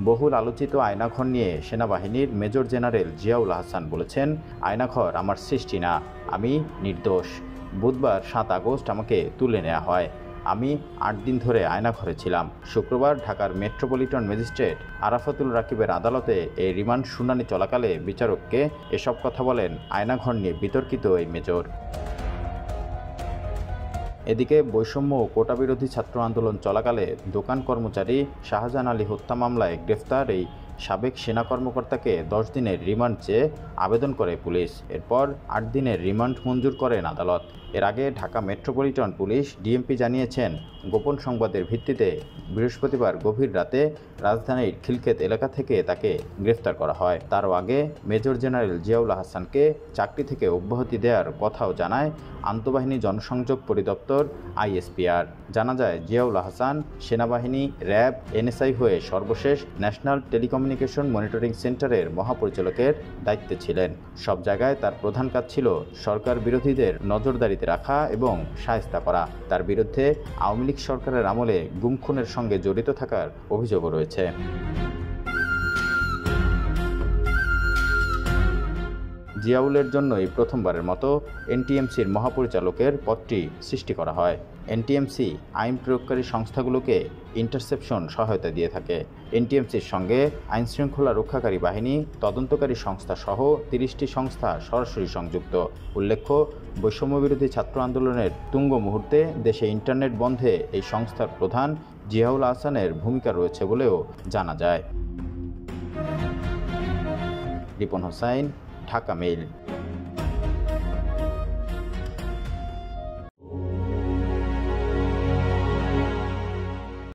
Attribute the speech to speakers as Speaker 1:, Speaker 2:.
Speaker 1: বহুল আলোচিত আয়নাঘর নিয়ে সেনাবাহিনীর মেজর জেনারেল জিয়াউল আহসান বলেছেন, আয়নাঘর আমার সৃষ্টি না, আমি নির্দোষ। বুধবার ৭ আগস্ট আমাকে তুলে নেওয়া হয়। আমি ৮ দিন ধরে আয়নাঘরে ছিলাম। শুক্রবার ঢাকার মেট্রোপলিটন ম্যাজিস্ট্রেট আরাফাতুল রাকিবের আদালতে এই রিমান্ড শুনানি চলাকালে বিচারককে এসব কথা বলেন আয়নাঘর নিয়ে বিতর্কিত এই মেজর। এদিকে বৈষম্য ও কোটাবিরোধী ছাত্র আন্দোলন চলাকালে দোকান কর্মচারী শাহজাহান আলী হত্যা মামলায় গ্রেফতার এই সাবেক সেনা কর্মকর্তাকে 10 দিনের রিমান্ড চেয়ে আবেদন করে পুলিশ। এরপর 8 দিনের রিমান্ড মঞ্জুর করেন আদালত। এর আগে ঢাকা মেট্রোপলিটন পুলিশ ডিএমপি জানিয়েছেন, গোপন সংবাদের ভিত্তিতে বৃহস্পতিবার গভীর রাতে রাজধানীর খিলক্ষেত এলাকা থেকে তাকে গ্রেফতার করা হয়। তারও আগে মেজর জেনারেল জিয়াউল আহসানকে চাকরি থেকে অব্যাহতি দেওয়ার কথাও জানায় আন্তঃবাহিনী জনসংযোগ পরিদপ্তর আইএসপিআর। জানা যায়, জিয়াউল আহসান সেনাবাহিনী, র্যাব, এনএসআই হয়ে সর্বশেষ ন্যাশনাল টেলিকমিউনিকেশন মনিটরিং সেন্টারের মহাপরিচালকের দায়িত্বে ছিলেন। সব জায়গায় তার প্রধান কাজ ছিল সরকার বিরোধীদের নজরদারিতে রাখা এবং শায়েস্তা করা। তার বিরুদ্ধে আওয়ামী লীগ সরকারের আমলে গুম খুনের সঙ্গে জড়িত থাকার অভিযোগও রয়েছে। জিয়াউলের জন্যই প্রথমবারের মতো এনটিএমসির মহাপরিচালকের পদটি সৃষ্টি করা হয়। এনটিএমসি আইন প্রয়োগকারী সংস্থাগুলোকে ইন্টারসেপশন সহায়তা দিয়ে থাকে। এনটিএমসির সঙ্গে আইনশৃঙ্খলা রক্ষাকারী বাহিনী, তদন্তকারী সংস্থা সহ 30টি সংস্থা সরাসরি সংযুক্ত। উল্লেখ্য, বৈষম্যবিরোধী ছাত্র আন্দোলনের তুঙ্গ মুহূর্তে দেশে ইন্টারনেট বন্ধে এই সংস্থার প্রধান জিয়াউল আহসানের ভূমিকা রয়েছে বলেও জানা যায়। রিপন হোসাইন, ঢাকা মেইল।